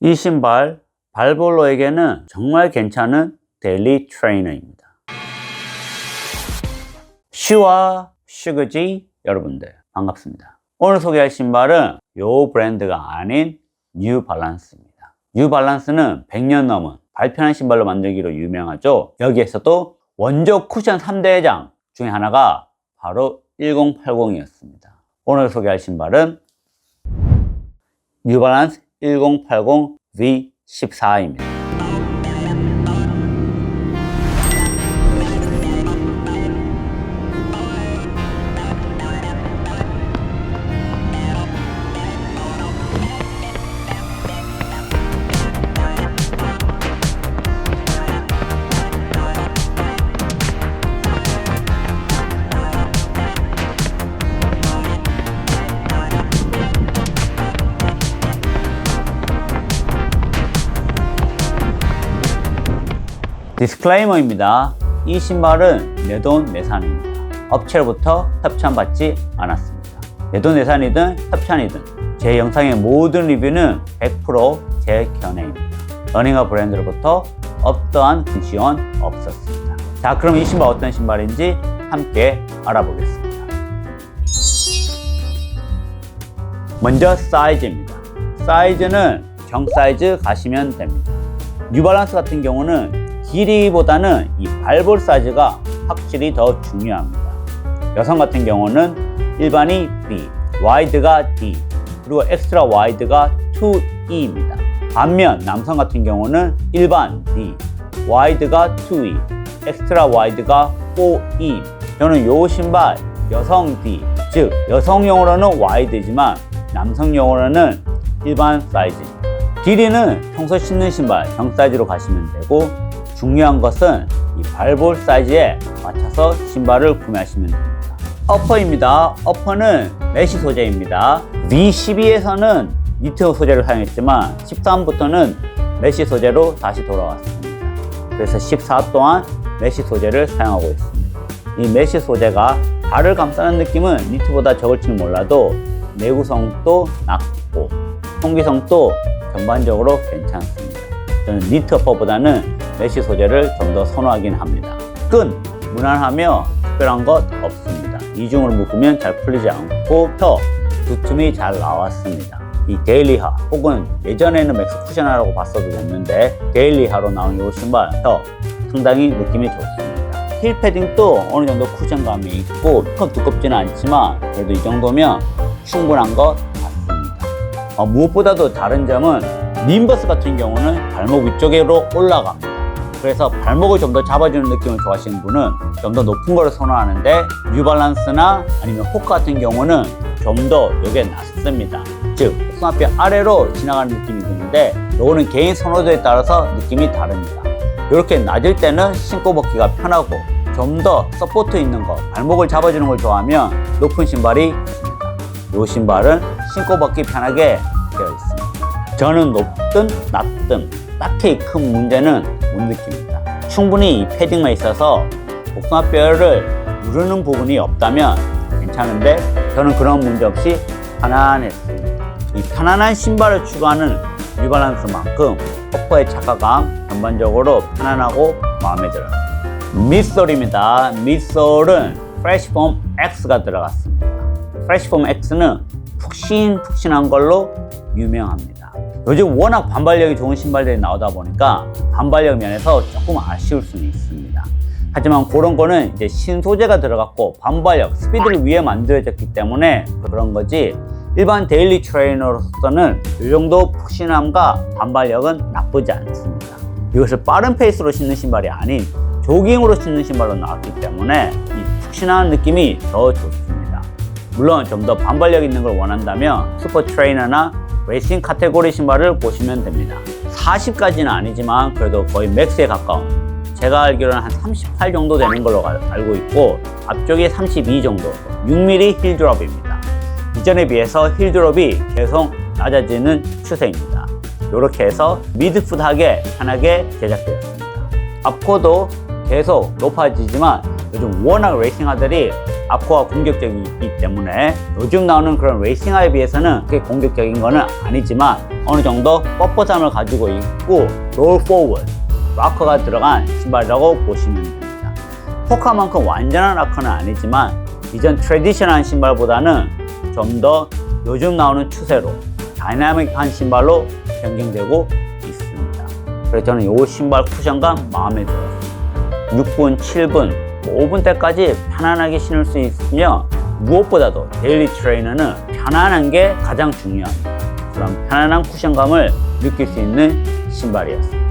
이 신발 발볼로에게는 정말 괜찮은 데일리 트레이너입니다. 슈와 슈그지 여러분들 반갑습니다. 오늘 소개할 신발은 이 브랜드가 아닌 뉴발란스입니다. 뉴발란스는 100년 넘은 발편한 신발로 만들기로 유명하죠. 여기에서도 원조 쿠션 3대장 중에 하나가 바로 1080이었습니다. 오늘 소개할 신발은 뉴발란스 1080 V14입니다. 디스클레이머입니다. 이 신발은 내돈 내산입니다. 업체로부터 협찬받지 않았습니다. 내돈 내산이든 협찬이든 제 영상의 모든 리뷰는 100% 제 견해입니다. 러닝화 브랜드로부터 어떠한 지원 없었습니다. 자, 그럼 이 신발 어떤 신발인지 함께 알아보겠습니다. 먼저 사이즈입니다. 사이즈는 정 사이즈 가시면 됩니다. 뉴발란스 같은 경우는 길이보다는 이 발볼 사이즈가 확실히 더 중요합니다. 여성 같은 경우는 일반이 B, 와이드가 D, 그리고 엑스트라 와이드가 2E입니다. 반면 남성 같은 경우는 일반 D, 와이드가 2E, 엑스트라 와이드가 4E. 저는 이 신발 여성 D, 즉 여성용으로는 와이드지만 남성용으로는 일반 사이즈입니다. 길이는 평소 신는 신발 정 사이즈로 가시면 되고, 중요한 것은 이 발볼 사이즈에 맞춰서 신발을 구매하시면 됩니다. 어퍼입니다. 어퍼는 메쉬 소재입니다. V12에서는 니트 소재를 사용했지만 13부터는 메쉬 소재로 다시 돌아왔습니다. 그래서 14 또한 메쉬 소재를 사용하고 있습니다. 이 메쉬 소재가 발을 감싸는 느낌은 니트보다 적을지는 몰라도 내구성도 낮고 통기성도 전반적으로 괜찮습니다. 저는 니트 어퍼보다는 메쉬 소재를 좀 더 선호하긴 합니다. 끈 무난하며 특별한 것 없습니다. 이중으로 묶으면 잘 풀리지 않고 혀 두툼이 잘 나왔습니다. 이 데일리하 혹은 예전에는 맥스 쿠션이라고 봤어도 됐는데 데일리하로 나온 이 신발 혀 상당히 느낌이 좋습니다. 힐 패딩도 어느 정도 쿠션감이 있고 더 두껍지는 않지만 그래도 이 정도면 충분한 것 같습니다. 무엇보다도 다른 점은 님버스 같은 경우는 발목 위쪽으로 올라갑니다. 그래서 발목을 좀 더 잡아주는 느낌을 좋아하시는 분은 좀 더 높은 거를 선호하는데, 뉴발란스나 아니면 호크 같은 경우는 좀 더 이게 낮습니다. 즉 복숭아뼈 아래로 지나가는 느낌이 드는데, 요거는 개인 선호도에 따라서 느낌이 다릅니다. 이렇게 낮을 때는 신고 벗기가 편하고 좀 더 서포트 있는 거, 발목을 잡아주는 걸 좋아하면 높은 신발이 좋습니다. 이 신발은 신고 벗기 편하게 되어 있습니다. 저는 높든 낮든 딱히 큰 문제는 못 느낍니다. 충분히 이 패딩만 있어서 복숭아뼈를 누르는 부분이 없다면 괜찮은데, 저는 그런 문제 없이 편안했습니다. 이 편안한 신발을 추구하는 뉴발란스만큼 어퍼의 착화감 전반적으로 편안하고 마음에 들어요. 밑솔입니다. 밑솔은 프레시폼 X가 들어갔습니다. 프레시폼 X는 푹신푹신한 걸로 유명합니다. 요즘 워낙 반발력이 좋은 신발들이 나오다 보니까 반발력 면에서 조금 아쉬울 수는 있습니다. 하지만 그런 거는 이제 신소재가 들어갔고 반발력, 스피드를 위해 만들어졌기 때문에 그런 거지, 일반 데일리 트레이너로서는 이 정도 푹신함과 반발력은 나쁘지 않습니다. 이것을 빠른 페이스로 신는 신발이 아닌 조깅으로 신는 신발로 나왔기 때문에 이 푹신한 느낌이 더 좋습니다. 물론 좀 더 반발력 있는 걸 원한다면 슈퍼 트레이너나 레이싱 카테고리 신발을 보시면 됩니다. 40까지는 아니지만 그래도 거의 맥스에 가까운, 제가 알기로는 한 38 정도 되는 걸로 알고 있고, 앞쪽에 32 정도, 6mm 힐 드롭입니다. 이전에 비해서 힐 드롭이 계속 낮아지는 추세입니다. 이렇게 해서 미드풋하게 편하게 제작되었습니다. 앞코도 계속 높아지지만 요즘 워낙 레이싱화들이 아쿠아 공격적이기 때문에 요즘 나오는 그런 레이싱화에 비해서는 그렇게 공격적인 거는 아니지만 어느 정도 뻣뻣함을 가지고 있고 롤 포워드, 락커가 들어간 신발이라고 보시면 됩니다. 호카만큼 완전한 락커는 아니지만 이전 트래디셔널한 신발보다는 좀 더 요즘 나오는 추세로 다이나믹한 신발로 변경되고 있습니다. 그래서 저는 이 신발 쿠션감 마음에 들었습니다. 6분, 7분, 5분 때까지 편안하게 신을 수 있으며 무엇보다도 데일리 트레이너는 편안한 게 가장 중요합니다. 그런 편안한 쿠션감을 느낄 수 있는 신발이었습니다.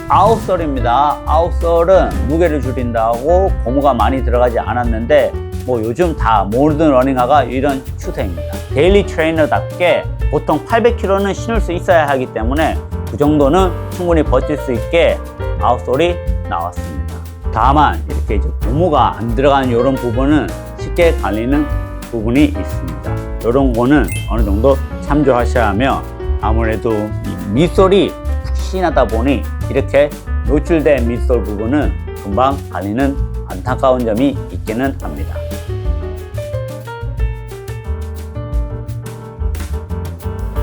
아웃솔입니다. 아웃솔은 무게를 줄인다고 고무가 많이 들어가지 않았는데 뭐 요즘 다 모든 러닝화가 이런 추세입니다. 데일리 트레이너답게 보통 800kg는 신을 수 있어야 하기 때문에 그 정도는 충분히 버틸 수 있게 아웃솔이 나왔습니다. 다만 이렇게 이제 고무가 안 들어가는 이런 부분은 쉽게 갈리는 부분이 있습니다. 이런 거는 어느 정도 참조하셔야 하며 아무래도 이 밑솔이 푹신하다 보니 이렇게 노출된 밑솔 부분은 금방 갈리는 안타까운 점이 있기는 합니다.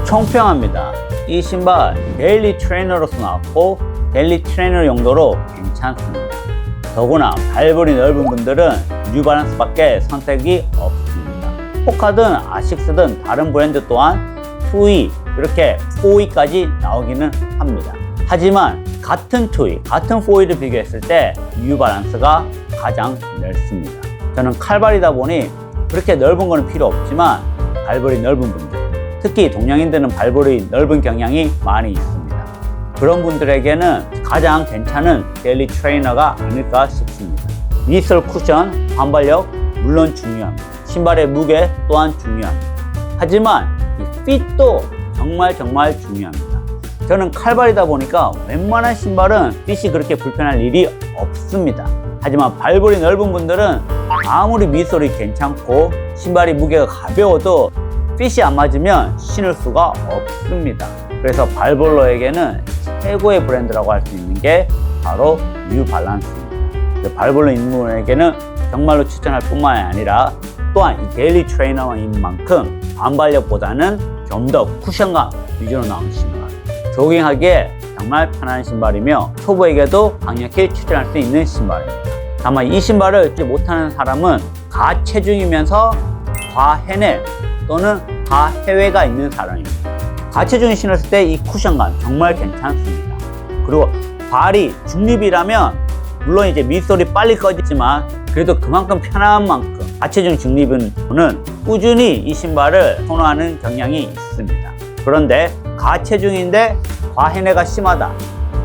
총평합니다. 이 신발 데일리 트레이너로서 나왔고 데일리 트레이너 용도로 괜찮습니다. 더구나 발볼이 넓은 분들은 뉴발란스 밖에 선택이 없습니다. 호카든 아식스든 다른 브랜드 또한 2E 이렇게 4E까지 나오기는 합니다. 하지만 같은 2E, 같은 4E를 비교했을 때 뉴발란스가 가장 넓습니다. 저는 칼발이다 보니 그렇게 넓은 거는 필요 없지만 발볼이 넓은 분들, 특히 동양인들은 발볼이 넓은 경향이 많이 있습니다. 그런 분들에게는 가장 괜찮은 데일리 트레이너가 아닐까 싶습니다. 밑솔 쿠션, 반발력 물론 중요합니다. 신발의 무게 또한 중요합니다. 하지만 이 핏도 정말 중요합니다. 저는 칼발이다 보니까 웬만한 신발은 핏이 그렇게 불편할 일이 없습니다. 하지만 발볼이 넓은 분들은 아무리 밑솔이 괜찮고 신발이 무게가 가벼워도 핏이 안 맞으면 신을 수가 없습니다. 그래서 발볼러에게는 최고의 브랜드라고 할 수 있는 게 바로 뉴발란스입니다. 발볼러 있는 분에게는 정말로 추천할 뿐만 아니라 또한 이 데일리 트레이너인 만큼 반발력보다는 좀 더 쿠션감 위주로 나온 신발, 조깅하기에 정말 편한 신발이며 초보에게도 강력히 추천할 수 있는 신발입니다. 다만 이 신발을 입지 못하는 사람은 가체중이면서 과해내 또는 가해외가 있는 사람입니다. 가체중에 신었을 때 이 쿠션감 정말 괜찮습니다. 그리고 발이 중립이라면 물론 이제 밑솔이 빨리 꺼지지만 그래도 그만큼 편한 만큼 가체중 중립은 꾸준히 이 신발을 선호하는 경향이 있습니다. 그런데 가체중인데 과해내가 심하다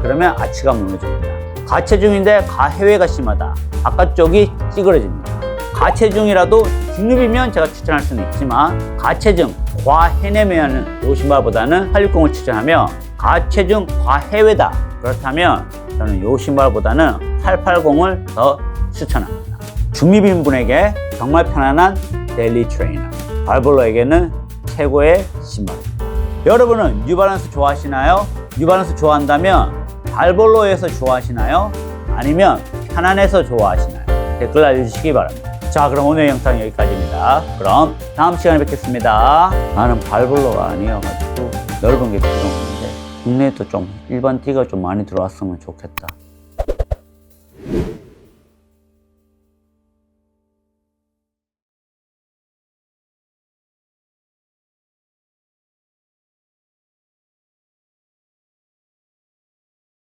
그러면 아치가 무너집니다. 가체중인데 가해외가 심하다, 바깥쪽이 찌그러집니다. 가체중이라도 중립이면 제가 추천할 수는 있지만 가체중, 과해내면 이 신발보다는 860을 추천하며 가체중, 과해외다 그렇다면 저는 이 신발보다는 880을 더 추천합니다. 중립인 분에게 정말 편안한 데일리 트레이너, 발볼러에게는 최고의 신발입니다. 여러분은 뉴발란스 좋아하시나요? 뉴발란스 좋아한다면 발볼러에서 좋아하시나요? 아니면 편안해서 좋아하시나요? 댓글 알려주시기 바랍니다. 자, 그럼 오늘 영상 여기까지입니다. 그럼 다음 시간에 뵙겠습니다. 나는 발볼러가 아니어가지고 넓은 게 필요 없는데 국내에도 좀 일반 티가 좀 많이 들어왔으면 좋겠다.